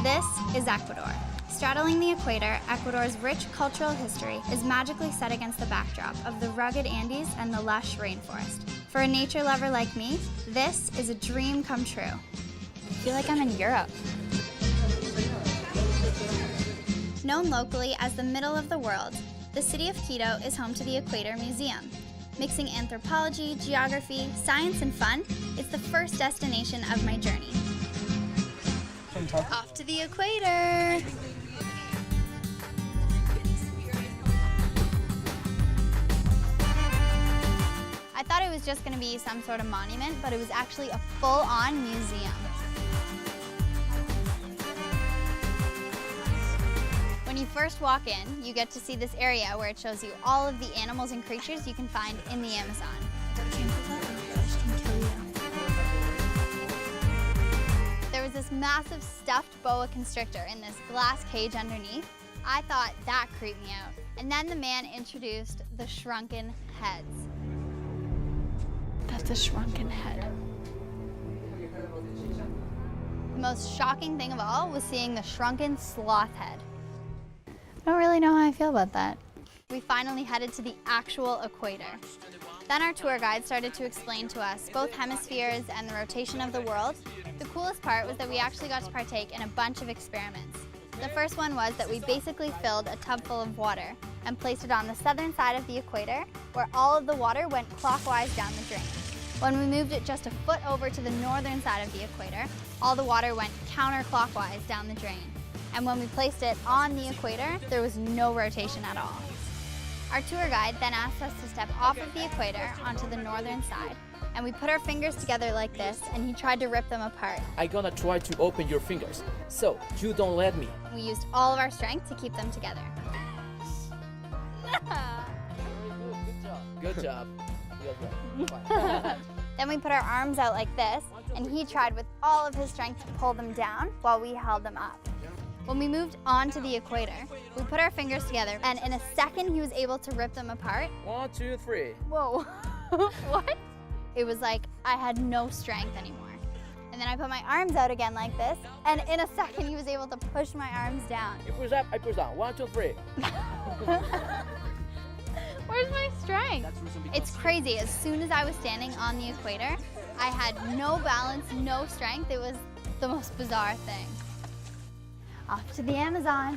This is Ecuador. Straddling the equator, Ecuador's rich cultural history is magically set against the backdrop of the rugged Andes and the lush rainforest. For a nature lover like me, this is a dream come true. I feel like I'm in Europe. Known locally as the middle of the world, the city of Quito is home to the Equator Museum. Mixing anthropology, geography, science, and fun, it's the first destination of my journey. Off to the equator! I thought it was just going to be some sort of monument, but it was actually a full-on museum. When you first walk in, you get to see this area where it shows you all of the animals and creatures you can find in the Amazon. There was this massive stuffed boa constrictor in this glass cage underneath. I thought that creeped me out. And then the man introduced the shrunken heads. That's a shrunken head. The most shocking thing of all was seeing the shrunken sloth head. I don't really know how I feel about that. We finally headed to the actual equator. Then our tour guide started to explain to us both hemispheres and the rotation of the world. The coolest part was that we actually got to partake in a bunch of experiments. The first one was that we basically filled a tub full of water and placed it on the southern side of the equator, where all of the water went clockwise down the drain. When we moved it just a foot over to the northern side of the equator, all the water went counterclockwise down the drain. And when we placed it on the equator, there was no rotation at all. Our tour guide then asked us to step off of the equator onto the northern side, and we put our fingers together like this, and he tried to rip them apart. I'm gonna try to open your fingers, so you don't let me. We used all of our strength to keep them together. Good job. Then we put our arms out like this, and he tried with all of his strength to pull them down while we held them up. When we moved on to the equator, we put our fingers together, and in a second he was able to rip them apart. 1, 2, 3. Whoa. What? It was like I had no strength anymore. And then I put my arms out again like this, and in a second he was able to push my arms down. You push up, I push down. 1, 2, 3. Where's my strength? It's crazy. As soon as I was standing on the equator, I had no balance, no strength. It was the most bizarre thing. Off to the Amazon.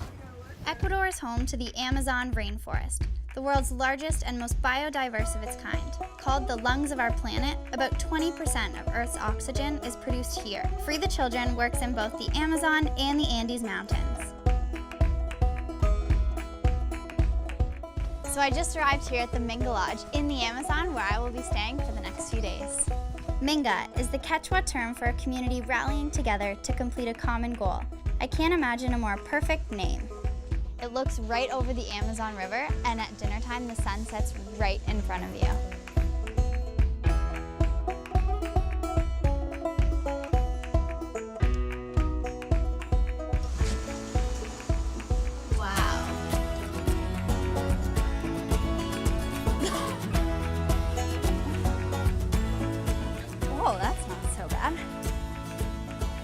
Ecuador is home to the Amazon rainforest, the world's largest and most biodiverse of its kind. Called the lungs of our planet, about 20% of Earth's oxygen is produced here. Free the Children works in both the Amazon and the Andes Mountains. So I just arrived here at the Minga Lodge in the Amazon, where I will be staying for the next few days. Minga is the Quechua term for a community rallying together to complete a common goal. I can't imagine a more perfect name. It looks right over the Amazon River, and at dinner time the sun sets right in front of you. Wow. Whoa, that's not so bad.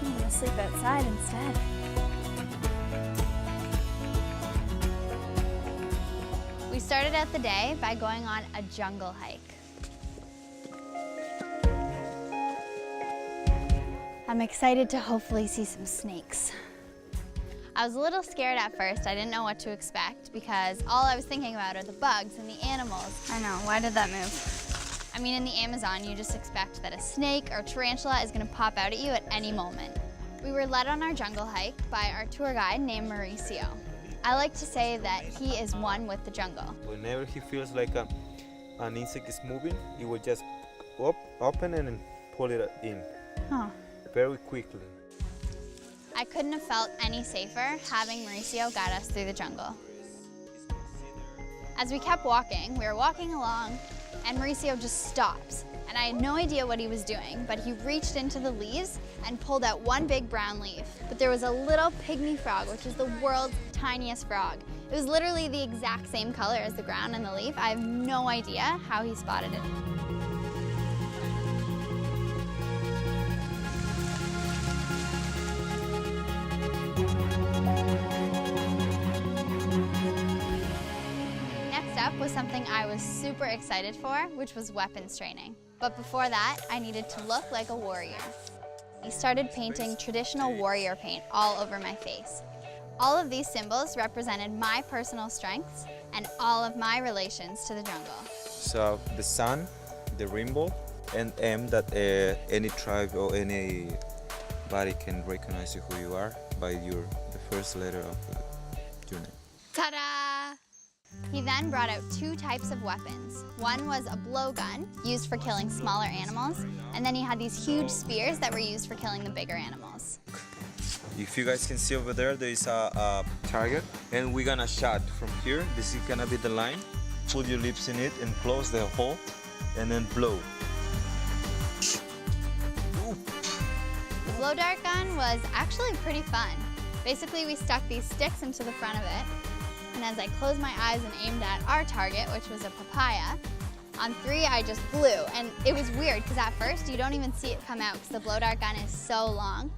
I'm gonna sleep outside instead. We started out the day by going on a jungle hike. I'm excited to hopefully see some snakes. I was a little scared at first. I didn't know what to expect because all I was thinking about are the bugs and the animals. I know, why did that move? I mean, in the Amazon, you just expect that a snake or tarantula is gonna pop out at you at any moment. We were led on our jungle hike by our tour guide named Mauricio. I like to say that he is one with the jungle. Whenever he feels like an insect is moving, he will just open and pull it in very quickly. I couldn't have felt any safer having Mauricio guide us through the jungle. As we kept walking, we were walking along, and Mauricio just stops. And I had no idea what he was doing, but he reached into the leaves and pulled out one big brown leaf. But there was a little pygmy frog, which is the world's tiniest frog. It was literally the exact same color as the ground and the leaf. I have no idea how he spotted it. Next up was something I was super excited for, which was weapons training. But before that, I needed to look like a warrior. He started painting traditional warrior paint all over my face. All of these symbols represented my personal strengths and all of my relations to the jungle. So the sun, the rainbow, and M, that any tribe or anybody can recognize you who you are by the first letter of your name. Ta-da! He then brought out two types of weapons. One was a blowgun, used for killing smaller animals, and then he had these huge spears that were used for killing the bigger animals. If you guys can see over there, there is a target, and we're gonna shot from here. This is gonna be the line. Put your lips in it and close the hole, and then blow. The blow dart gun was actually pretty fun. Basically, we stuck these sticks into the front of it, and as I closed my eyes and aimed at our target, which was a papaya, on 3 I just blew. And it was weird, because at first you don't even see it come out, because the blow dart gun is so long.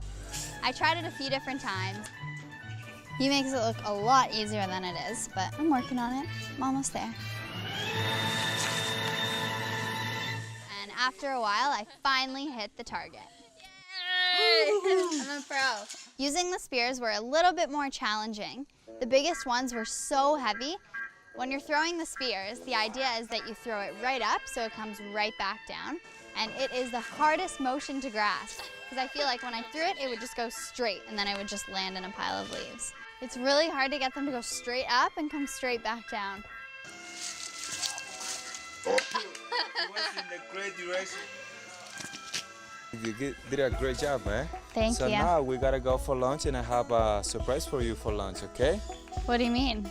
I tried it a few different times. He makes it look a lot easier than it is, but I'm working on it. I'm almost there. And after a while, I finally hit the target. Yay! I'm a pro. Using the spears were a little bit more challenging. The biggest ones were so heavy. When you're throwing the spears, the idea is that you throw it right up so it comes right back down. And it is the hardest motion to grasp, because I feel like when I threw it, it would just go straight and then I would just land in a pile of leaves. It's really hard to get them to go straight up and come straight back down. It was in the great direction. You did a great job, eh? Thank so you. So now we gotta go for lunch, and I have a surprise for you for lunch, okay? What do you mean?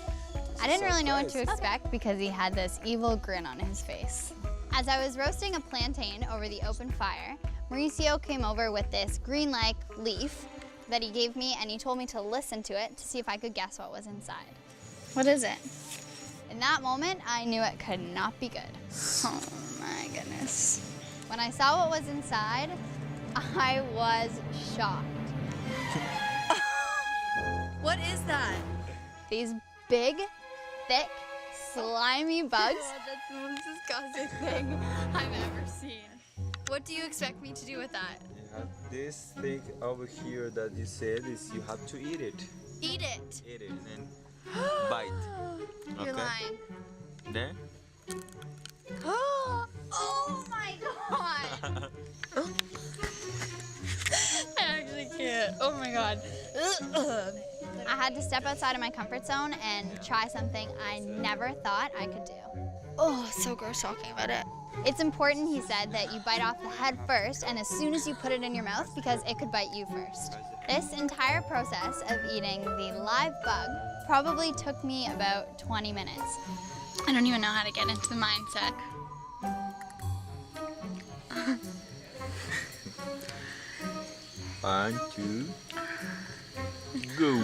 I didn't really know what to expect because he had this evil grin on his face. As I was roasting a plantain over the open fire, Mauricio came over with this green-like leaf that he gave me, and he told me to listen to it to see if I could guess what was inside. What is it? In that moment, I knew it could not be good. Oh my goodness. When I saw what was inside, I was shocked. What is that? These big, thick, slimy bugs. Oh, that's the most disgusting thing I've ever seen. What do you expect me to do with that? You have this thing over here that you said is you have to eat it. Eat it. Eat it and then bite. You're Okay. lying. There. Oh my god! I actually can't. Oh my god. I had to step outside of my comfort zone and try something I never thought I could do. Oh, so gross talking about it. It's important, he said, that you bite off the head first and as soon as you put it in your mouth because it could bite you first. This entire process of eating the live bug probably took me about 20 minutes. I don't even know how to get into the mindset. One, two, go.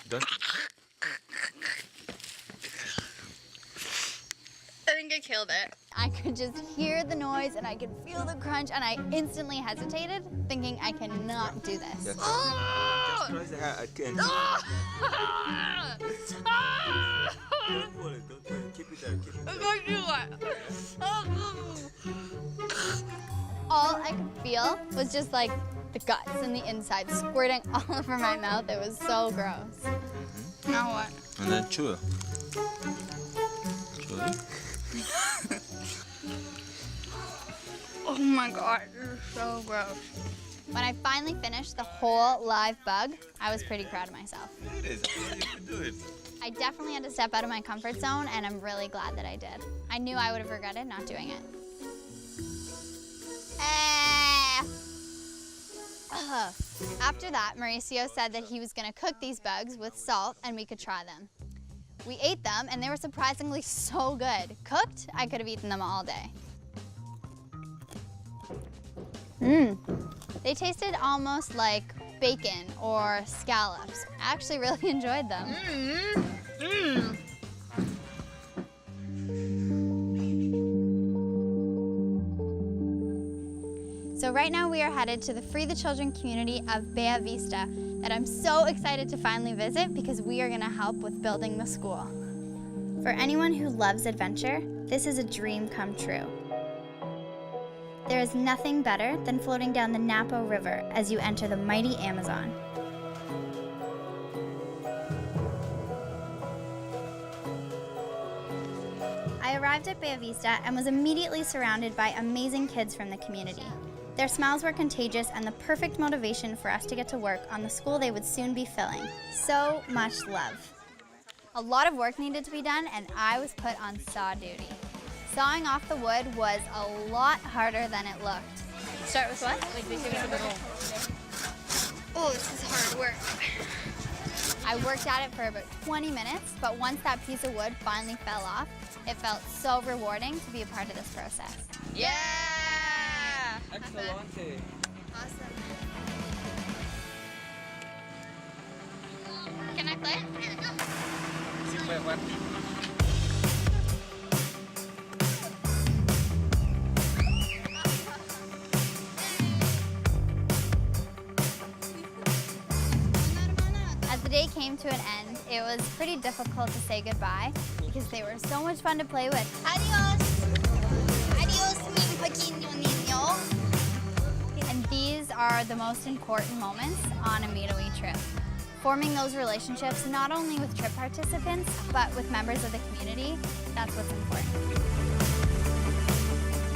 Done. I think I killed it. I could just hear the noise and I could feel the crunch and I instantly hesitated, thinking I cannot do this. Just Oh! press the hat again. Ah! Ah! Don't pull it, don't pull it. Keep it there, keep it I'm there. gonna do it. All I could feel was just like the guts and the inside squirting all over my mouth. It was so gross. Now what? And then chew it. Chew it. Oh my god, this is so gross. When I finally finished the whole live bug, I was pretty proud of myself. It is. You can do it. I definitely had to step out of my comfort zone, and I'm really glad that I did. I knew I would have regretted not doing it. After that, Mauricio said that he was going to cook these bugs with salt and we could try them. We ate them and they were surprisingly so good. Cooked, I could have eaten them all day. They tasted almost like bacon or scallops. I actually really enjoyed them. So right now we are headed to the Free the Children community of Bella Vista that I'm so excited to finally visit because we are going to help with building the school. For anyone who loves adventure, this is a dream come true. There is nothing better than floating down the Napo River as you enter the mighty Amazon. I arrived at Bella Vista and was immediately surrounded by amazing kids from the community. Their smiles were contagious and the perfect motivation for us to get to work on the school they would soon be filling. So much love. A lot of work needed to be done and I was put on saw duty. Sawing off the wood was a lot harder than it looked. Start with what? Oh, this is hard work. I worked at it for about 20 minutes, but once that piece of wood finally fell off, it felt so rewarding to be a part of this process. Yeah! Excellent. Awesome. Can I play? As the day came to an end, it was pretty difficult to say goodbye because they were so much fun to play with. Adios! Adios, mi pequeño niño. And these are the most important moments on a WE trip. Forming those relationships not only with trip participants, but with members of the community, that's what's important.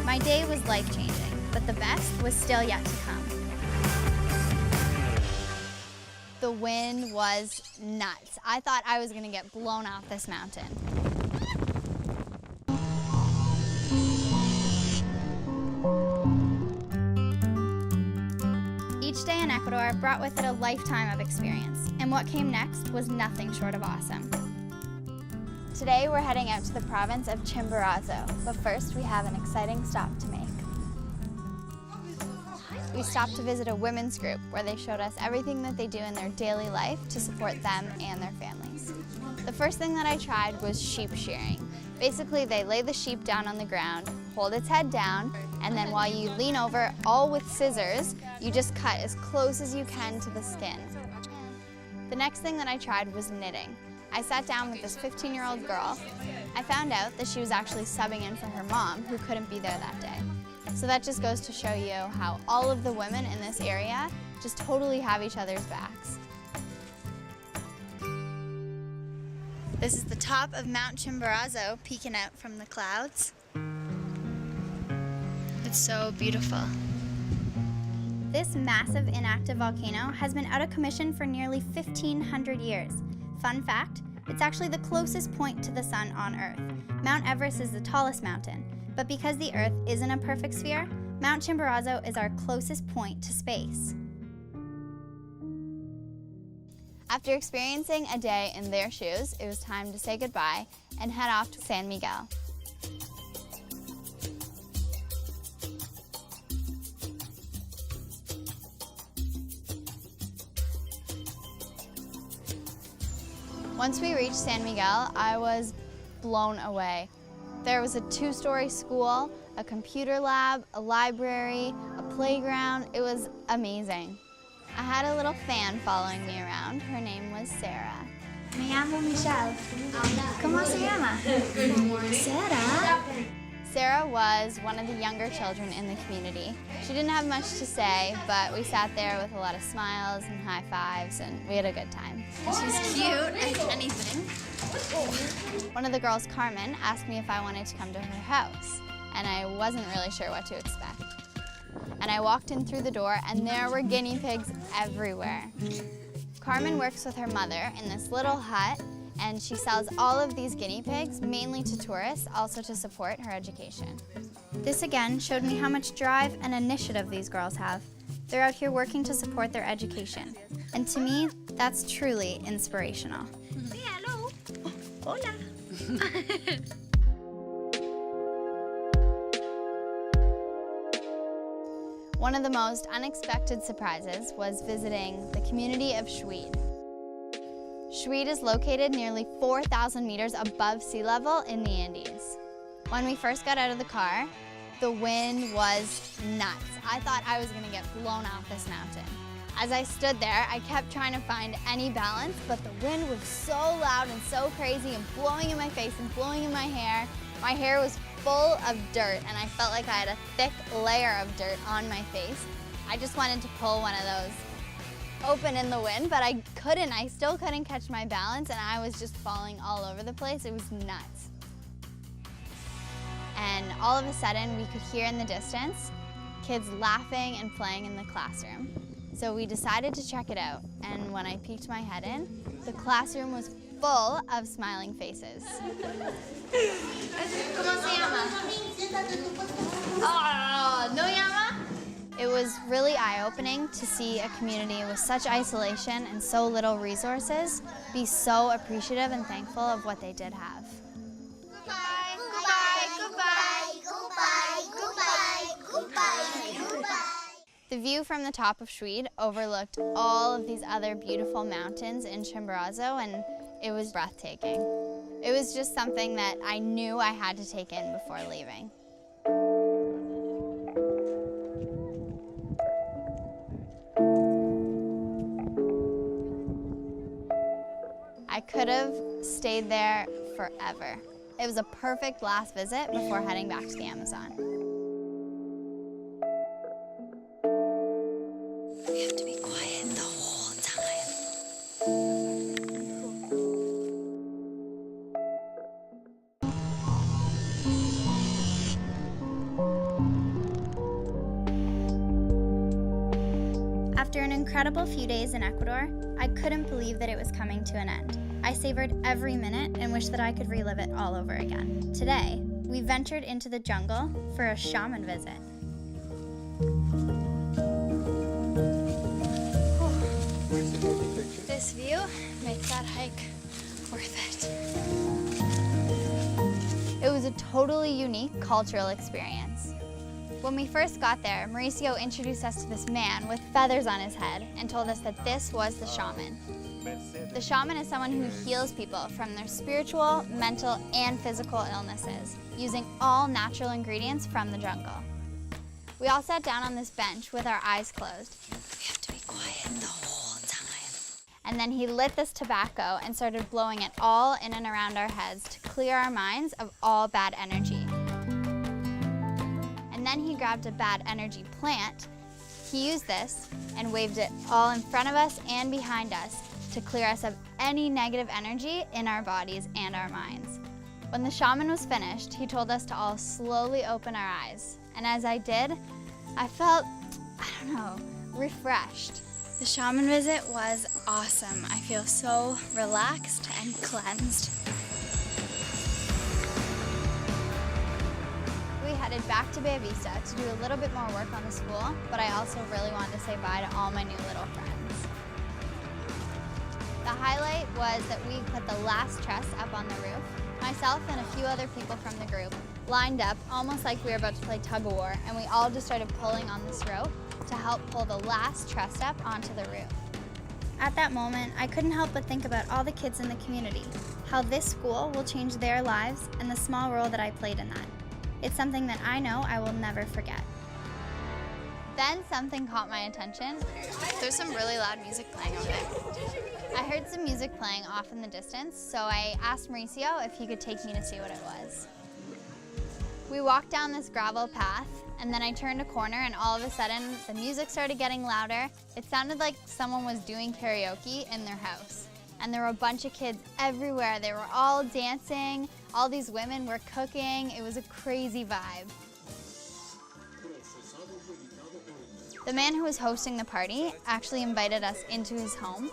My day was life-changing, but the best was still yet to come. The wind was nuts. I thought I was gonna get blown off this mountain. Each day in Ecuador brought with it a lifetime of experience, and what came next was nothing short of awesome. Today we're heading out to the province of Chimborazo, but first we have an exciting stop to make. We stopped to visit a women's group where they showed us everything that they do in their daily life to support them and their families. The first thing that I tried was sheep shearing. Basically, they lay the sheep down on the ground, hold its head down, and then while you lean over, all with scissors, you just cut as close as you can to the skin. The next thing that I tried was knitting. I sat down with this 15-year-old girl. I found out that she was actually subbing in for her mom, who couldn't be there that day. So that just goes to show you how all of the women in this area just totally have each other's backs. This is the top of Mount Chimborazo peeking out from the clouds. It's so beautiful. This massive inactive volcano has been out of commission for nearly 1,500 years. Fun fact, it's actually the closest point to the sun on Earth. Mount Everest is the tallest mountain, but because the Earth isn't a perfect sphere, Mount Chimborazo is our closest point to space. After experiencing a day in their shoes, it was time to say goodbye and head off to San Miguel. Once we reached San Miguel, I was blown away. There was a 2-story school, a computer lab, a library, a playground. It was amazing. I had a little fan following me around. Her name was Sarah. Me llamo Michelle. ¿Cómo se llama? Sarah. Sarah was one of the younger children in the community. She didn't have much to say, but we sat there with a lot of smiles and high fives, and we had a good time. She's cute as anything. One of the girls, Carmen, asked me if I wanted to come to her house, and I wasn't really sure what to expect. And I walked in through the door, and there were guinea pigs everywhere. Carmen works with her mother in this little hut, and she sells all of these guinea pigs, mainly to tourists, also to support her education. This again showed me how much drive and initiative these girls have. They're out here working to support their education. And to me, that's truly inspirational. Say hello. Oh, hola. One of the most unexpected surprises was visiting the community of Schweid. Schweid is located nearly 4,000 meters above sea level in the Andes. When we first got out of the car, the wind was nuts. I thought I was gonna get blown off this mountain. As I stood there, I kept trying to find any balance, but the wind was so loud and so crazy and blowing in my face and blowing in my hair. My hair was full of dirt and I felt like I had a thick layer of dirt on my face. I just wanted to pull one of those open in the wind, but I couldn't. I still couldn't catch my balance and I was just falling all over the place. It was nuts. And all of a sudden, we could hear in the distance kids laughing and playing in the classroom. So we decided to check it out. And when I peeked my head in, the classroom was full of smiling faces. ¿Cómo se llama? Oh, ¿no llama? It was really eye-opening to see a community with such isolation and so little resources be so appreciative and thankful of what they did have. Goodbye, goodbye, goodbye, goodbye, goodbye, goodbye, goodbye. The view from the top of Schweid overlooked all of these other beautiful mountains in Chimborazo, and it was breathtaking. It was just something that I knew I had to take in before leaving. I could have stayed there forever. It was a perfect last visit before heading back to the Amazon. We have to be quiet the whole time. After an incredible few days in Ecuador, I couldn't believe that it was coming to an end. I savored every minute and wished that I could relive it all over again. Today, we ventured into the jungle for a shaman visit. This view makes that hike worth it. It was a totally unique cultural experience. When we first got there, Mauricio introduced us to this man with feathers on his head and told us that this was the shaman. The shaman is someone who heals people from their spiritual, mental, and physical illnesses using all natural ingredients from the jungle. We all sat down on this bench with our eyes closed. We have to be quiet the whole time. And then he lit this tobacco and started blowing it all in and around our heads to clear our minds of all bad energy. And then he grabbed a bad energy plant. He used this and waved it all in front of us and behind us to clear us of any negative energy in our bodies and our minds. When the shaman was finished, he told us to all slowly open our eyes. And as I did, I felt, refreshed. The shaman visit was awesome. I feel so relaxed and cleansed. We headed back to Bay Vista to do a little bit more work on the school, but I also really wanted to say bye to all my new little friends. The highlight was that we put the last truss up on the roof. Myself and a few other people from the group lined up almost like we were about to play tug-of-war, and we all just started pulling on this rope to help pull the last truss up onto the roof. At that moment, I couldn't help but think about all the kids in the community, how this school will change their lives and the small role that I played in that. It's something that I know I will never forget. Then something caught my attention. There's some really loud music playing over there. I heard some music playing off in the distance, so I asked Mauricio if he could take me to see what it was. We walked down this gravel path, and then I turned a corner, and all of a sudden, the music started getting louder. It sounded like someone was doing karaoke in their house. And there were a bunch of kids everywhere. They were all dancing. All these women were cooking. It was a crazy vibe. The man who was hosting the party actually invited us into his home.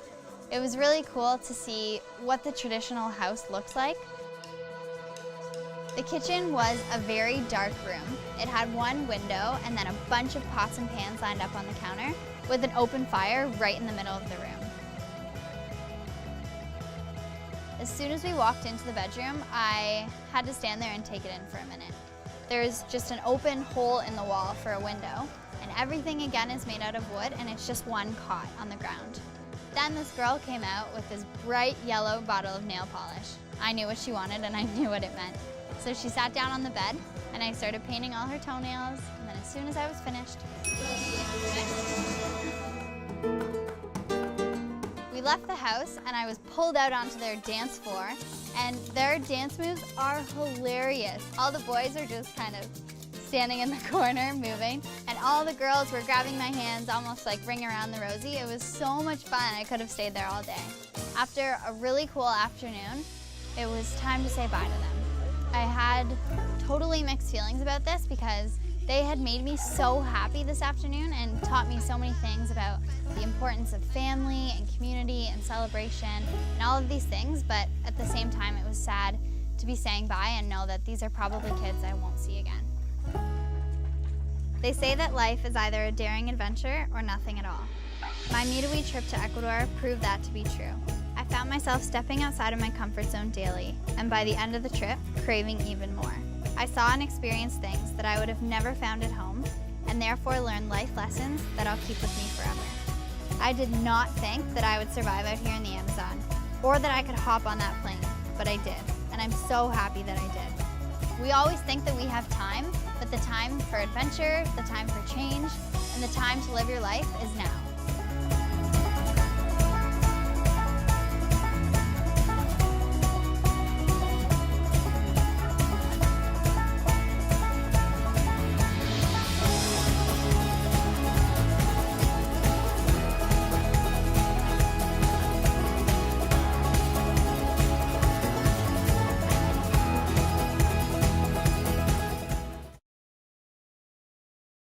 It was really cool to see what the traditional house looks like. The kitchen was a very dark room. It had one window and then a bunch of pots and pans lined up on the counter with an open fire right in the middle of the room. As soon as we walked into the bedroom, I had to stand there and take it in for a minute. There's just an open hole in the wall for a window, and everything again is made out of wood, and it's just one cot on the ground. Then this girl came out with this bright yellow bottle of nail polish. I knew what she wanted and I knew what it meant. So she sat down on the bed and I started painting all her toenails, and then as soon as I was finished, we left the house and I was pulled out onto their dance floor, and their dance moves are hilarious. All the boys are just kind of standing in the corner moving, and all the girls were grabbing my hands almost like Ring Around the Rosie. It was so much fun. I could have stayed there all day. After a really cool afternoon, it was time to say bye to them. I had totally mixed feelings about this because they had made me so happy this afternoon and taught me so many things about the importance of family and community and celebration and all of these things, but at the same time it was sad to be saying bye and know that these are probably kids I won't see again. They say that life is either a daring adventure or nothing at all. My WE trip to Ecuador proved that to be true. I found myself stepping outside of my comfort zone daily, and by the end of the trip, craving even more. I saw and experienced things that I would have never found at home, and therefore learned life lessons that I'll keep with me forever. I did not think that I would survive out here in the Amazon, or that I could hop on that plane, but I did, and I'm so happy that I did. We always think that we have time, but the time for adventure, the time for change, and the time to live your life is now.